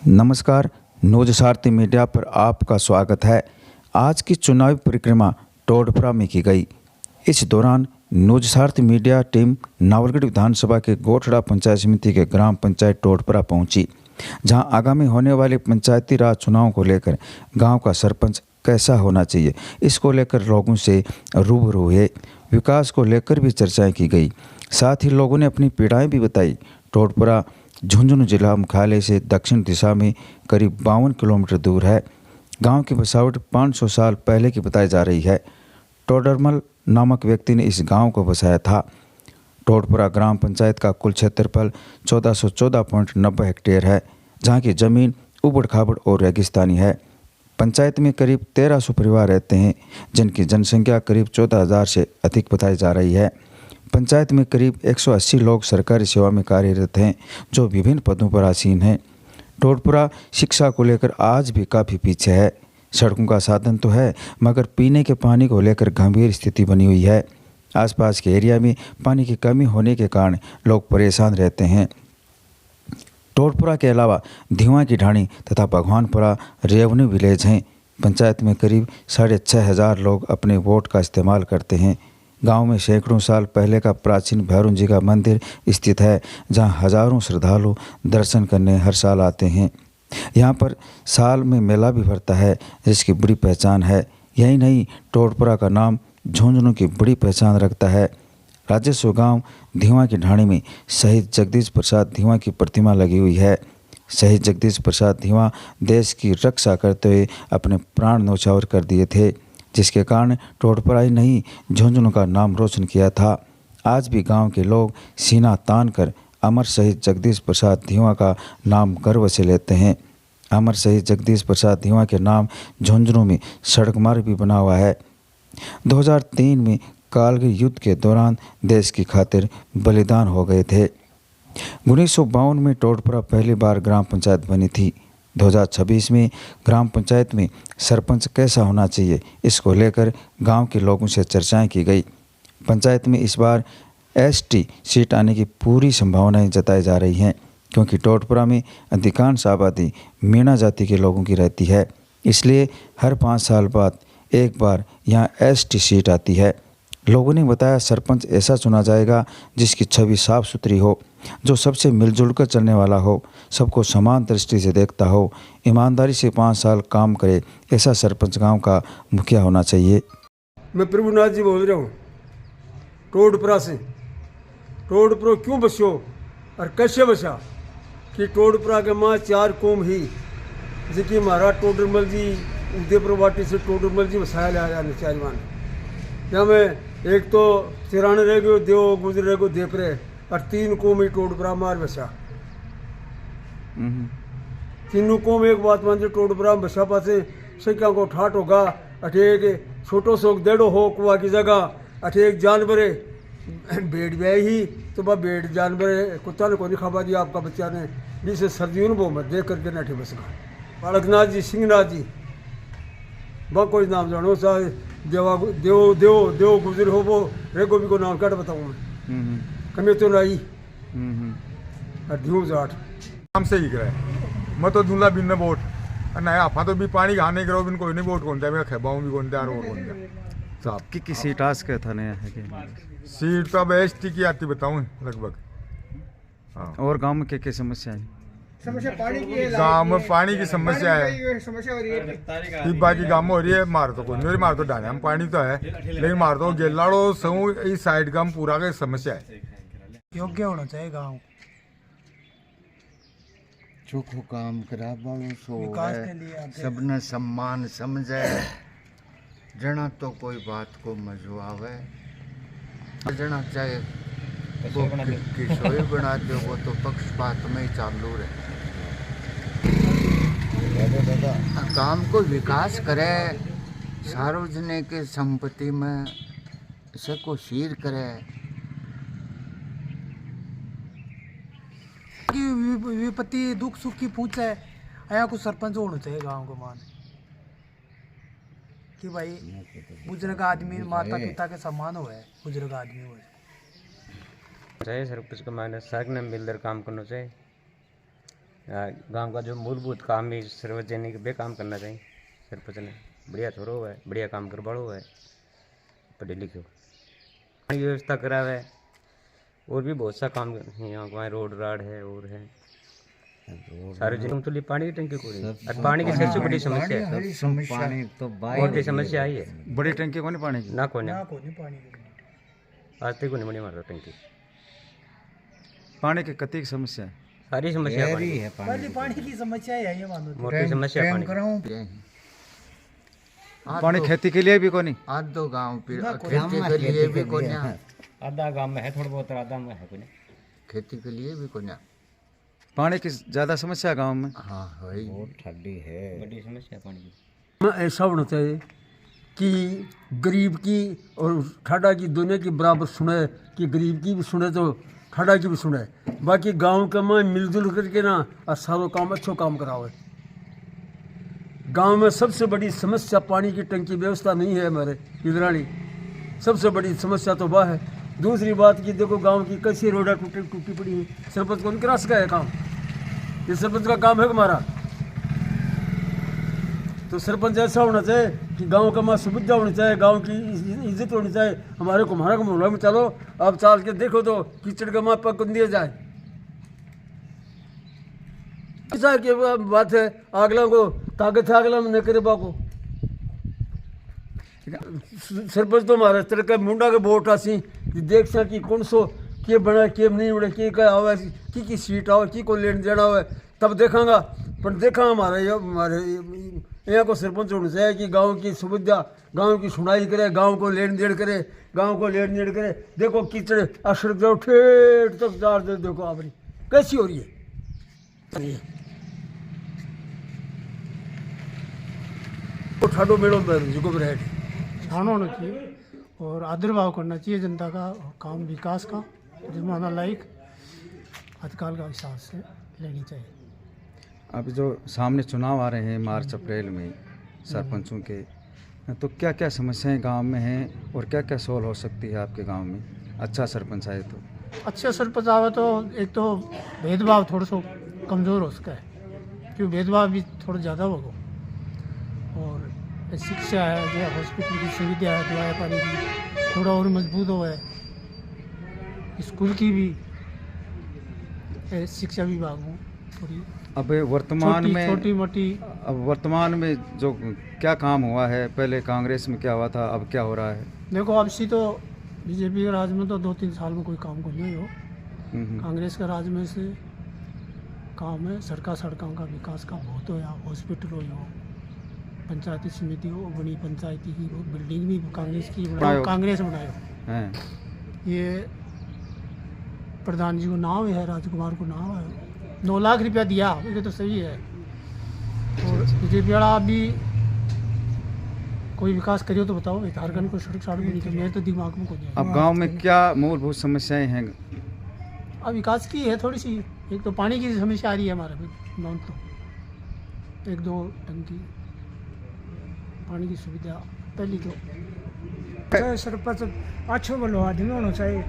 नमस्कार, न्यूज सारथी मीडिया पर आपका स्वागत है। आज की चुनावी परिक्रमा टोडपुरा में की गई। इस दौरान न्यूज सारथी मीडिया टीम नावलगढ़ विधानसभा के गोठड़ा पंचायत समिति के ग्राम पंचायत टोडपुरा पहुंची, जहां आगामी होने वाले पंचायती राज चुनाव को लेकर गांव का सरपंच कैसा होना चाहिए, इसको लेकर लोगों से रूबरू हुए। विकास को लेकर भी चर्चाएं की गई। साथ ही लोगों ने अपनी पीड़ाएं भी बताई। टोडपुरा झुंझुनू जिला मुख्यालय से दक्षिण दिशा में करीब 52 किलोमीटर दूर है। गांव की बसावट 500 साल पहले की बताई जा रही है। टोडरमल नामक व्यक्ति ने इस गांव को बसाया था। टोडपुरा ग्राम पंचायत का कुल क्षेत्रफल 1414.90 हेक्टेयर है, जहां की जमीन उबड़ खाबड़ और रेगिस्तानी है। पंचायत में करीब 1300 परिवार रहते हैं, जिनकी जनसंख्या करीब 14,000 से अधिक बताई जा रही है। पंचायत में करीब 180 लोग सरकारी सेवा में कार्यरत हैं, जो विभिन्न पदों पर आसीन हैं। टोडपुरा शिक्षा को लेकर आज भी काफ़ी पीछे है। सड़कों का साधन तो है, मगर पीने के पानी को लेकर गंभीर स्थिति बनी हुई है। आसपास के एरिया में पानी की कमी होने के कारण लोग परेशान रहते हैं। टोडपुरा के अलावा धीवा की ढाणी तथा भगवानपुरा रेवन्यू विलेज हैं। पंचायत में करीब 6,500 लोग अपने वोट का इस्तेमाल करते हैं। गांव में सैकड़ों साल पहले का प्राचीन भैरव जी का मंदिर स्थित है, जहां हजारों श्रद्धालु दर्शन करने हर साल आते हैं। यहां पर साल में मेला भी भरता है, जिसकी बड़ी पहचान है। यही नहीं, टोडपुरा का नाम झुंझुनू की बड़ी पहचान रखता है। राजस्व गांव धीवा की ढाणी में शहीद जगदीश प्रसाद धीवा की प्रतिमा लगी हुई है। शहीद जगदीश प्रसाद धीवा देश की रक्षा करते हुए अपने प्राण न्यौछावर कर दिए थे, जिसके कारण टोडपुरा ही नहीं, झुंझुनू का नाम रोशन किया था। आज भी गांव के लोग सीना तान कर अमर शहीद जगदीश प्रसाद धीवा का नाम गर्व से लेते हैं। अमर शहीद जगदीश प्रसाद धीवा के नाम झुंझुनू में सड़क मार्ग भी बना हुआ है। 2003 में कारगिल युद्ध के दौरान देश की खातिर बलिदान हो गए थे। 1952 में टोडपुरा पहली बार ग्राम पंचायत बनी थी। 2026 में ग्राम पंचायत में सरपंच कैसा होना चाहिए, इसको लेकर गांव के लोगों से चर्चाएं की गई। पंचायत में इस बार एसटी सीट आने की पूरी संभावनाएं जताई जा रही हैं, क्योंकि टोडपुरा में अधिकांश आबादी मीणा जाति के लोगों की रहती है। इसलिए हर 5 साल बाद एक बार यहां एसटी सीट आती है। लोगों ने बताया सरपंच ऐसा चुना जाएगा जिसकी छवि साफ सुथरी हो, जो सबसे मिलजुल कर चलने वाला हो, सबको समान दृष्टि से देखता हो, ईमानदारी से 5 साल काम करे। ऐसा सरपंच गांव का मुखिया होना चाहिए। मैं प्रभुनाथ जी बोल रहा हूँ टोडपुरा से। टोडपुरा क्यों बस्यो और कैसे बसा कि टोडपुरा के माँ 4 कौम ही, जिसकी महाराज टोडरमल जी उदयपुर वाटी से टोडरमल जी बसाया ला जाने चारवान। यहाँ में एक तो तिराने रह गयो, देव गुजर रह गयो देपरे, और 3 कौम ही टोडपुरा मार बसा। तीनों कौम एक बात मानते टोडपुरा में बसा पासे संख्या को ठाट होगा। अठे एक छोटो सो डेढ़ो हो कुआ की जगह, अठे एक जानवर भेड़ ब्याह ही तो बा भेड़ जानवर कुत्ता ने कोई खाबा दिया आपका बच्चा ने, जिसे सर्दियों में वो मत देख करके नठे बस गए। बालकनाथ जी, सिंहनाथ जी, बा कोई नाम जानो सा देवा देव देव देव गुजर हो वो रेगो भी को नाम काट बताऊँ मैं कमी तो नहीं ध्यूम जाट नाम से ही करे। मैं तो दूल्हा बिन वोट ना आपा तो भी पानी खाने करो बिन कोई नहीं वोट कौन दिया, मैं खेबाऊँ भी कौन दिया और कौन दिया साहब की सीट आज के था नया है सीट तो अब एसटी की आती बताऊँ लगभग। हाँ, और गांव में क्या समस्या है? समस्या पानी की है, गाँव में पानी की समस्या है। समस्या हो रही है। इब्बा की गाँव में हो रही है। मार तो कोई नहीं, मार तो डाले हम पानी तो है, लेकिन मार तो गेलाड़ो सहू इस साइड का पूरा का समस्या है। योग्य होना चाहिए गाँव चोखो काम करा वालों सो विकास के लिए सबने सम्मान समझे। जना तो कोई बात को मजो आवे, जना चाहे वो किशोई बना दे, वो तो पक्षपात में ही चालू रहे। काम को विकास करे, सार्वजनिक संपत्ति में सबको शीर करे। विपत्ति दुख सुख की पूछे आया कुछ सरपंच होना चाहिए गांव को मान कि भाई बुजुर्ग आदमी माता पिता के समान हो है, बुजुर्ग आदमी हो चाहिए सरपंच को माने साग ने मिलकर काम करना चाहिए। गांव का जो मूलभूत काम भी सार्वजनिक बे काम करना चाहिए। सरपंच ने बढ़िया छोरो है, बढ़िया काम करवाड़ो है, पढ़े लिखे पानी की व्यवस्था करा है और भी बहुत सा काम यहाँ वहाँ रोड राड है और है सार्वजनिक तो पानी की टंकी कोई नहीं। पानी की सबसे बड़ी समस्या है, पानी तो बहुत बड़ी समस्या आई है। बड़ी टंकी कौन पानी की? ना कोई ना ना को नहीं पानी आज तक नहीं बनी हमारा टंकी। पानी की कति समस्या है? सारी समस्या पानी की। पहली पानी की समस्या है ये मानो। मोटी समस्या है पानी की। पानी खेती के लिए भी कोई नहीं? आधो गांव खेती के लिए भी कोई नहीं, आधा गांव में है थोड़ा बहुत, आधा में है कोई नहीं। खेती के लिए भी कोई नहीं। पानी की ज़्यादा समस्या गांव में? हाँ भाई बड़ी समस्या है पानी की। ऐसा होना चाहिए कि गरीब की और ठाडा की दोनों की बराबर सुने, कि गरीब की भी सुने तो ठाडा की भी सुने। बाकी गांव के में मिलजुल करके ना और सारों काम अच्छो काम कराओ। गांव में सबसे बड़ी समस्या पानी की टंकी व्यवस्था नहीं है हमारे इधरानी, सबसे बड़ी समस्या तो वह है। दूसरी बात कि देखो गांव की कैसी रोडा टूटी पड़ी है, सरपंच को नहीं करा सका है काम, ये सरपंच का काम है हमारा। तो सरपंच ऐसा होना चाहिए कि गांव का माँ सुविधा होनी चाहिए, गांव की इज्जत होनी चाहिए। हमारे को मोहल्ला में चलो, आप चाल के देखो तो कीचड़ का माँ पक दिया जाए। ऐसा की बात है, अगला को कागज था अगला में न करे बाको। सरपंच तो हमारे तरह का मुंडा के वोट आसी देख सा कि कौन सो के बना के नहीं बने, के का आवे की सीट आवे, की को लेन देना आवे, तब देखांगा। पर देखा हमारे यहाँ को सरपंच होना चाहिए कि गांव की सुविधा, गांव की सुनाई करे, गांव को लेन देन करे, गांव को लेन देन करे। देखो कीचड़ अशर जाओ ठेठ तक जार दे, देखो आपने कैसी हो रही है। ठाडो मेड़ो जुगो रहे छानो होना चाहिए और आदरभाव करना चाहिए जनता का काम विकास का, जुर्माना लायक आजकल का हिसाब से लेनी चाहिए। अब जो सामने चुनाव आ रहे हैं मार्च अप्रैल में सरपंचों के, तो क्या क्या समस्याएं गांव में हैं और क्या क्या सोल्व हो सकती है आपके गांव में अच्छा सरपंच आए तो? अच्छे सरपंच आवे तो एक तो भेदभाव थोड़ा सा कमज़ोर हो सका है, क्योंकि भेदभाव भी थोड़ा ज़्यादा होगा। और शिक्षा है, जो हॉस्पिटल की सुविधा है, दवाई पानी की थोड़ा और मजबूत हो है। स्कूल की भी शिक्षा विभाग में थोड़ी अब वर्तमान में छोटी मोटी। अब वर्तमान में जो क्या काम हुआ है, पहले कांग्रेस में क्या हुआ था, अब क्या हो रहा है? देखो अब सी तो बीजेपी के राज में तो 2-3 साल में कोई काम को नहीं हो। कांग्रेस के राज में से काम है, सड़कों का विकास का बहुत होया, हॉस्पिटल हो, पंचायती समिति हो बनी, पंचायती की बिल्डिंग भी कांग्रेस की कांग्रेस बनायो हैं। ये प्रधान जी को नाम है, राजकुमार को नाम है, 9 लाख रुपया दिया, ये तो सही है। और बीजेपी वाला अभी कोई विकास करियो तो बताओ, झारखंड को सड़क नहीं, तो मेरे तो दिमाग में कोई नहीं। अब गांव में क्या मूलभूत समस्याएं हैं? अब विकास की है थोड़ी सी, एक तो पानी की समस्या आ रही है हमारे गाँव, तो 1-2 टंकी पानी की सुविधा पहली तो सरपंच अच्छो वालो आदमी होना चाहिए,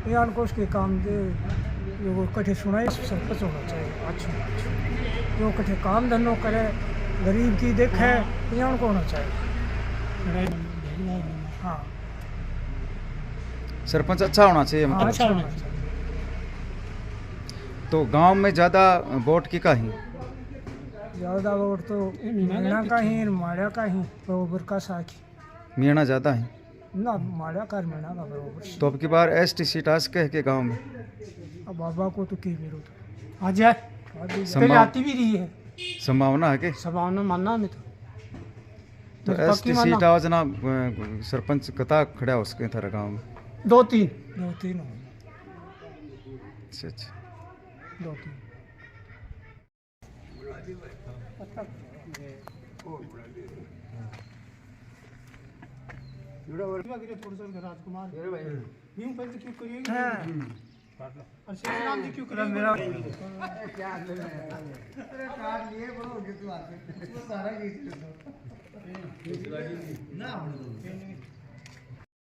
यार को उसके काम दे जो कठे सुनाए, सरपंच होना चाहिए अच्छो, जो कठे काम धंधो करे, गरीब की देखे, यार को होना चाहिए। हाँ सरपंच अच्छा होना चाहिए मतलब। अच्छा होना चाहिए। तो गांव में ज़्यादा वोट की का ही? ज़्यादा वोट तो मीणा का ही, माड़ा का ही बरोबर का साखी मीणा ज़्यादा है ना, माड़ा का मीणा का बरोबर। तो अब की बार एसटी सीट आ सके के गांव में? अब बाबा को तो की मेरो तो आ जाए, पहले संभाव- आती भी रही है, संभावना है कि संभावना मानना में तो एसटी सीट आवाज ना सरपंच कता खड़ा हो सके थारा गांव में? 2-3 2-3 हो, अच्छा अच्छा 2-3 राजकुमार यूं पहले क्यों करिए और श्री राम जी क्यों करिए मेरा ना